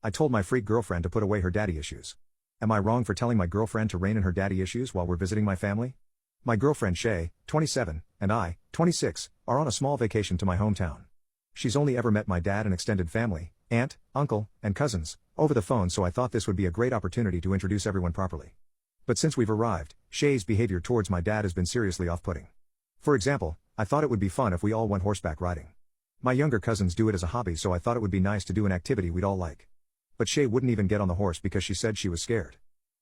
I told my freak girlfriend to put away her daddy issues. Am I wrong for telling my girlfriend to rein in her daddy issues while we're visiting my family? My girlfriend Shay, 27, and I, 26, are on a small vacation to my hometown. She's only ever met my dad and extended family, aunt, uncle, and cousins, over the phone, so I thought this would be a great opportunity to introduce everyone properly. But since we've arrived, Shay's behavior towards my dad has been seriously off-putting. For example, I thought it would be fun if we all went horseback riding. My younger cousins do it as a hobby, so I thought it would be nice to do an activity we'd all like. But Shay wouldn't even get on the horse because she said she was scared.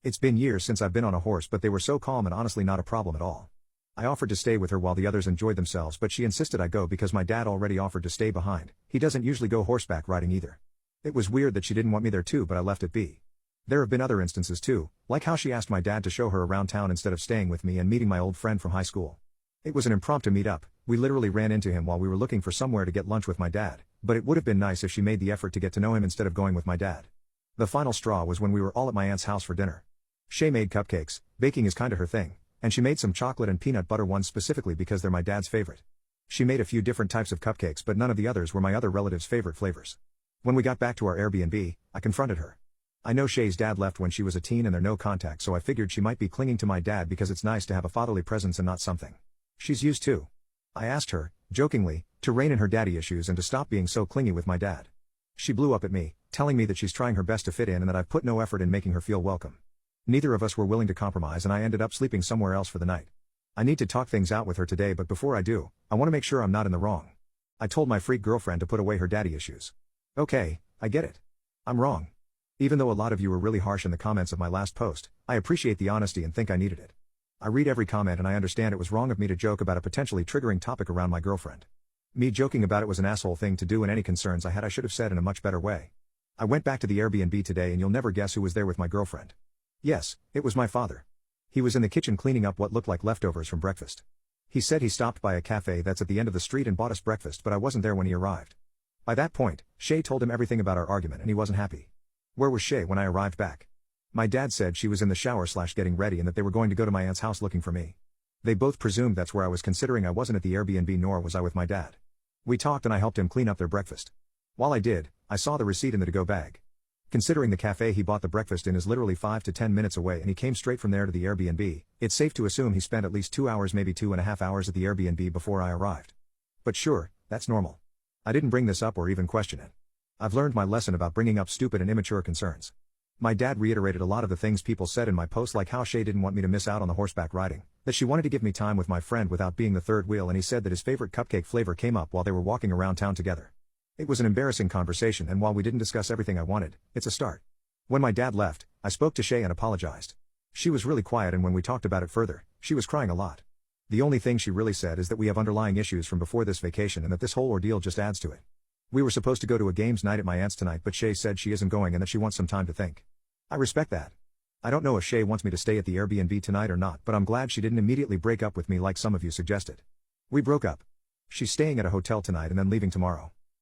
It's been years since I've been on a horse, but they were so calm and honestly not a problem at all. I offered to stay with her while the others enjoyed themselves, but she insisted I go because my dad already offered to stay behind. He doesn't usually go horseback riding either. It was weird that she didn't want me there too, but I left it be. There have been other instances too, like how she asked my dad to show her around town instead of staying with me and meeting my old friend from high school. It was an impromptu meet-up. We literally ran into him while we were looking for somewhere to get lunch with my dad, but it would have been nice if she made the effort to get to know him instead of going with my dad. The final straw was when we were all at my aunt's house for dinner. Shay made cupcakes, baking is kinda her thing, and she made some chocolate and peanut butter ones specifically because they're my dad's favorite. She made a few different types of cupcakes, but none of the others were my other relatives' favorite flavors. When we got back to our Airbnb, I confronted her. I know Shay's dad left when she was a teen and they're no contact, so I figured she might be clinging to my dad because it's nice to have a fatherly presence and not something she's used to. I asked her, jokingly, to rein in her daddy issues and to stop being so clingy with my dad. She blew up at me, telling me that she's trying her best to fit in and that I've put no effort in making her feel welcome. Neither of us were willing to compromise and I ended up sleeping somewhere else for the night. I need to talk things out with her today, but before I do, I want to make sure I'm not in the wrong. I told my freak girlfriend to put away her daddy issues. Okay, I get it. I'm wrong. Even though a lot of you were really harsh in the comments of my last post, I appreciate the honesty and think I needed it. I read every comment and I understand it was wrong of me to joke about a potentially triggering topic around my girlfriend. Me joking about it was an asshole thing to do, and any concerns I had I should have said in a much better way. I went back to the Airbnb today and you'll never guess who was there with my girlfriend. Yes, it was my father. He was in the kitchen cleaning up what looked like leftovers from breakfast. He said he stopped by a cafe that's at the end of the street and bought us breakfast, but I wasn't there when he arrived. By that point, Shay told him everything about our argument and he wasn't happy. Where was Shay when I arrived back? My dad said she was in the shower / getting ready and that they were going to go to my aunt's house looking for me. They both presumed that's where I was, considering I wasn't at the Airbnb nor was I with my dad. We talked and I helped him clean up their breakfast. While I did, I saw the receipt in the to-go bag. Considering the cafe he bought the breakfast in is literally 5 to 10 minutes away and he came straight from there to the Airbnb, it's safe to assume he spent at least 2 hours, maybe 2.5 hours at the Airbnb before I arrived. But sure, that's normal. I didn't bring this up or even question it. I've learned my lesson about bringing up stupid and immature concerns. My dad reiterated a lot of the things people said in my post, like how Shay didn't want me to miss out on the horseback riding, that she wanted to give me time with my friend without being the third wheel, and he said that his favorite cupcake flavor came up while they were walking around town together. It was an embarrassing conversation, and while we didn't discuss everything I wanted, it's a start. When my dad left, I spoke to Shay and apologized. She was really quiet, and when we talked about it further, she was crying a lot. The only thing she really said is that we have underlying issues from before this vacation and that this whole ordeal just adds to it. We were supposed to go to a games night at my aunt's tonight, but Shay said she isn't going and that she wants some time to think. I respect that. I don't know if Shay wants me to stay at the Airbnb tonight or not, but I'm glad she didn't immediately break up with me like some of you suggested. We broke up. She's staying at a hotel tonight and then leaving tomorrow.